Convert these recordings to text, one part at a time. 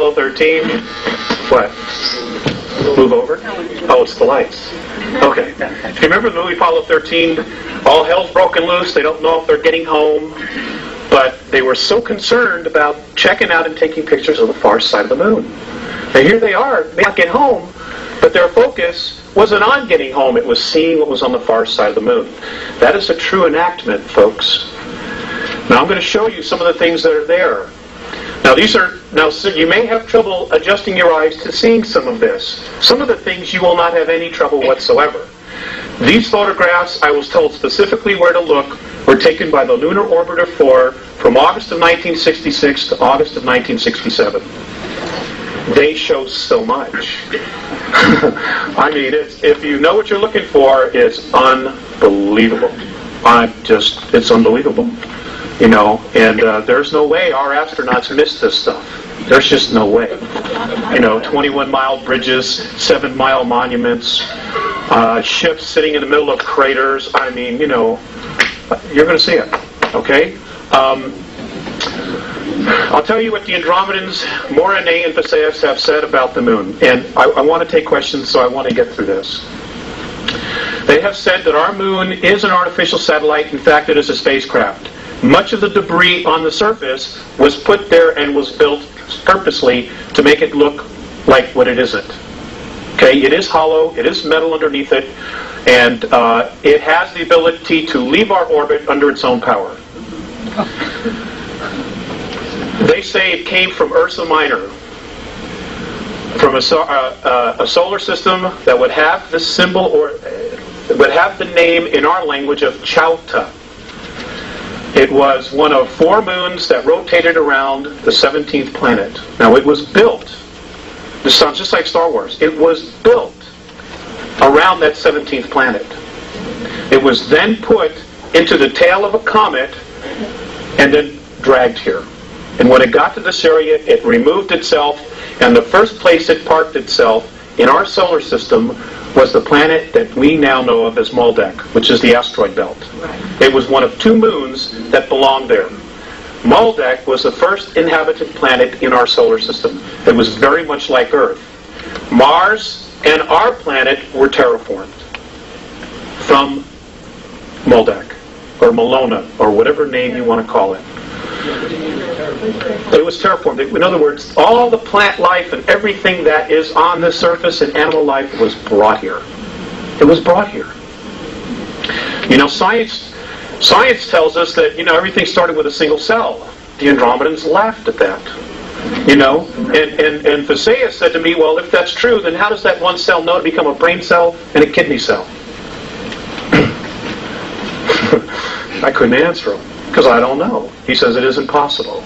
Apollo 13. What? Move over? Oh, it's the lights. Okay. If you remember the movie Apollo 13, all hell's broken loose. They don't know if they're getting home. But they were so concerned about checking out and taking pictures of the far side of the moon. And here they are. They can't get home, but their focus wasn't on getting home. It was seeing what was on the far side of the moon. That is a true enactment, folks. Now I'm going to show you some of the things that are there. Now so you may have trouble adjusting your eyes to seeing some of this. Some of the things you will not have any trouble whatsoever. These photographs, I was told specifically where to look, were taken by the Lunar Orbiter 4 from August of 1966 to August of 1967. They show so much. I mean, if you know what you're looking for, it's unbelievable. It's unbelievable. You know, and there's no way our astronauts missed this stuff. There's just no way. You know, 21-mile bridges, 7-mile monuments, ships sitting in the middle of craters. I mean, you know, you're going to see it. Okay? I'll tell you what the Andromedans, Morane and Visayas, have said about the moon. And I want to take questions, so I want to get through this. They have said that our moon is an artificial satellite. In fact, it is a spacecraft. Much of the debris on the surface was put there and was built purposely to make it look like what it isn't. Okay, it is hollow, it is metal underneath it, and it has the ability to leave our orbit under its own power. They say it came from Ursa Minor, from a solar system that would have the symbol, or would have the name in our language of Chauta. It was one of 4 moons that rotated around the 17th planet. Now, it was built, this sounds just like Star Wars, it was built around that 17th planet. It was then put into the tail of a comet and then dragged here. And when it got to this area, it removed itself, and the first place it parked itself in our solar system was the planet that we now know of as Maldek, which is the asteroid belt. It was one of 2 moons that belonged there. Maldek was the first inhabited planet in our solar system. It was very much like Earth. Mars and our planet were terraformed from Maldek, or Malona, or whatever name you want to call it. It was terraformed. In other words, all the plant life and everything that is on the surface and animal life was brought here. It was brought here. You know, science tells us that, you know, everything started with a single cell. The Andromedans laughed at that. You know, and Visayas said to me, well, if that's true, then how does that one cell know to become a brain cell and a kidney cell? I couldn't answer him, because I don't know. He says it isn't possible.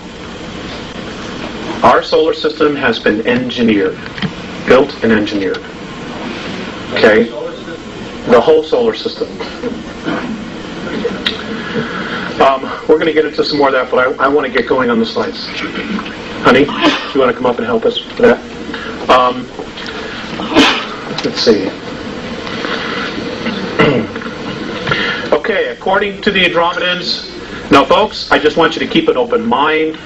Our solar system has been engineered, built and engineered. Okay? The whole solar system. We're going to get into some more of that, but I want to get going on the slides. Honey, do you want to come up and help us with that? Let's see. Okay, according to the Andromedans, now folks, I just want you to keep an open mind.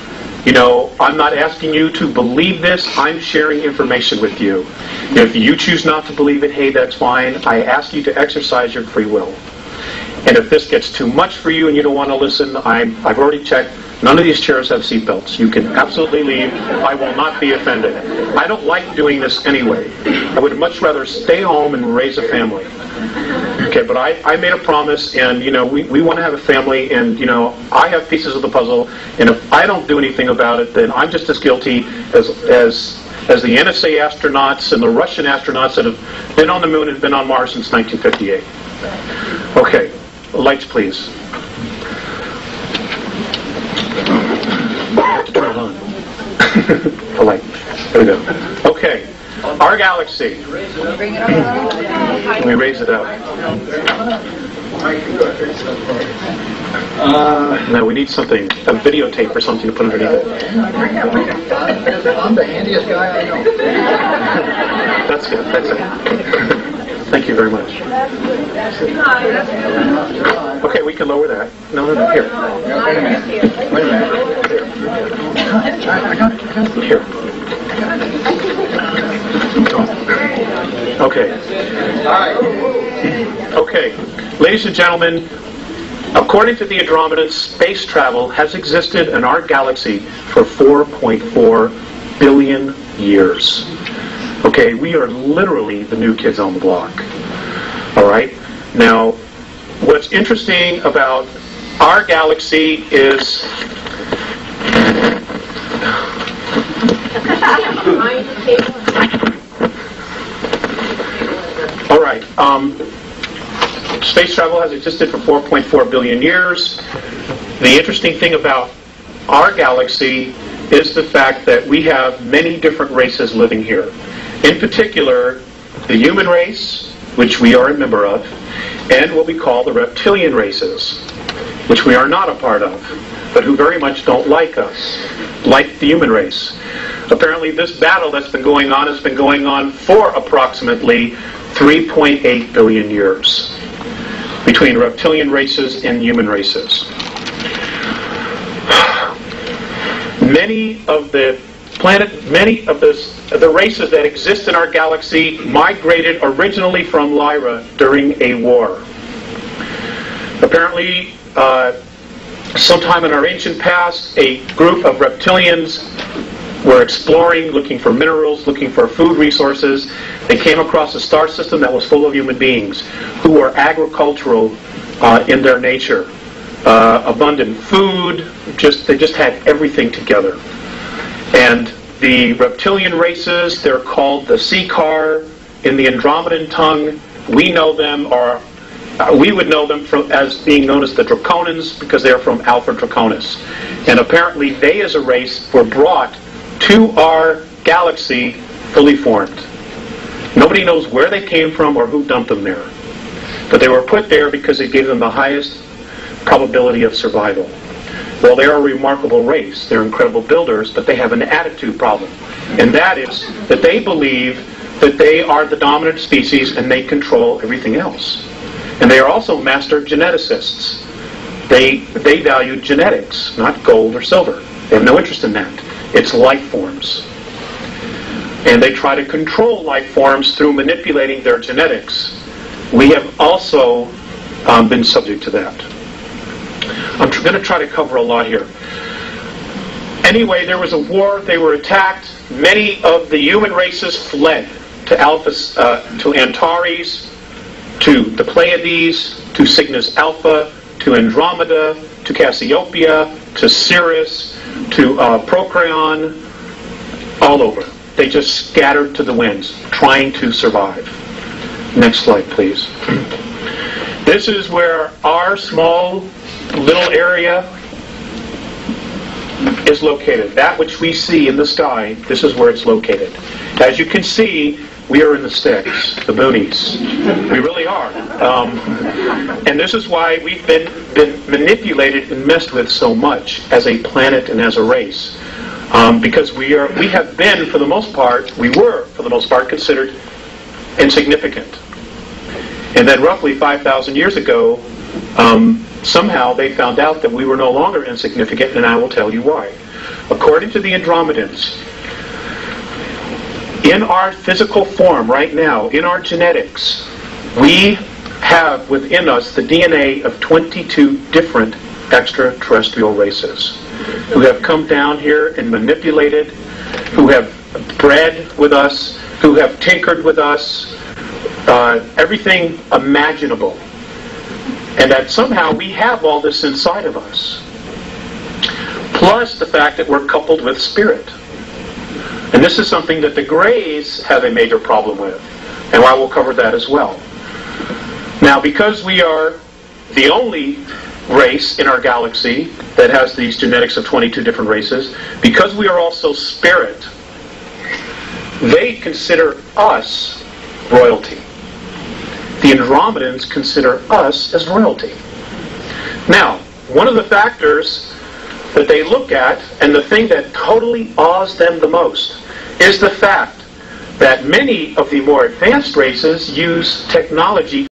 You know, I'm not asking you to believe this. I'm sharing information with you. If you choose not to believe it, hey, that's fine. I ask you to exercise your free will. And if this gets too much for you and you don't want to listen, I've already checked. None of these chairs have seatbelts. You can absolutely leave. I will not be offended. I don't like doing this anyway. I would much rather stay home and raise a family. Okay, but I made a promise, and, you know, we want to have a family, and, you know, I have pieces of the puzzle, and if I don't do anything about it, then I'm just as guilty as the NSA astronauts and the Russian astronauts that have been on the moon and been on Mars since 1958. Okay, lights, please. Turn it on. The light. There we go. Okay. Our galaxy. Let me raise it up. Now we need something, a videotape or something to put underneath it. I'm the handiest guy I know. That's good. That's it. Thank you very much. Okay, we can lower that. No, here. Wait a minute. Here. Okay. Okay. Ladies and gentlemen, according to the Andromedans, space travel has existed in our galaxy for 4.4 billion years. Okay, we are literally the new kids on the block. All right? Now, what's interesting about our galaxy is... All right. Space travel has existed for 4.4 billion years. The interesting thing about our galaxy is the fact that we have many different races living here. In particular, the human race, which we are a member of, and what we call the reptilian races, which we are not a part of, but who very much don't like us, like the human race. Apparently this battle that's been going on has been going on for approximately 3.8 billion years between reptilian races and human races. Many of the races that exist in our galaxy migrated originally from Lyra during a war. Apparently, sometime in our ancient past, a group of reptilians were exploring, looking for minerals, looking for food resources. They came across a star system that was full of human beings who were agricultural in their nature. Abundant food, they just had everything together. And the reptilian races, they're called the Seekar. In the Andromedan tongue, we know them, or we would know them as being known as the Draconans, because they are from Alpha Draconis. And apparently they as a race were brought to our galaxy fully formed. Nobody knows where they came from or who dumped them there. But they were put there because it gave them the highest probability of survival. Well, they're a remarkable race. They're incredible builders, but they have an attitude problem. And that is that they believe that they are the dominant species and they control everything else. And they are also master geneticists. They value genetics, not gold or silver. They have no interest in that. It's life forms. And they try to control life forms through manipulating their genetics. We have also been subject to that. I'm going to try to cover a lot here. Anyway, there was a war. They were attacked. Many of the human races fled to Antares, to the Pleiades, to Cygnus Alpha, to Andromeda, to Cassiopeia, to Sirius, to Procreon, all over. They just scattered to the winds, trying to survive. Next slide, please. This is where our small little area is located. That which we see in the sky, this is where it's located. As you can see, we are in the sticks, the boonies. We really are. And this is why we've been manipulated and messed with so much as a planet and as a race. Because we have been, for the most part, considered insignificant. And then roughly 5,000 years ago, somehow they found out that we were no longer insignificant, and I will tell you why. According to the Andromedans, in our physical form right now, in our genetics, we have within us the DNA of 22 different extraterrestrial races who have come down here and manipulated, who have bred with us, who have tinkered with us, everything imaginable. And that somehow we have all this inside of us. Plus the fact that we're coupled with spirit. And this is something that the Greys have a major problem with. And I will cover that as well. Now, because we are the only race in our galaxy that has these genetics of 22 different races, because we are also spirit, they consider us royalty. The Andromedans consider us as royalty. Now, one of the factors that they look at, and the thing that totally awes them the most, is the fact that many of the more advanced races use technology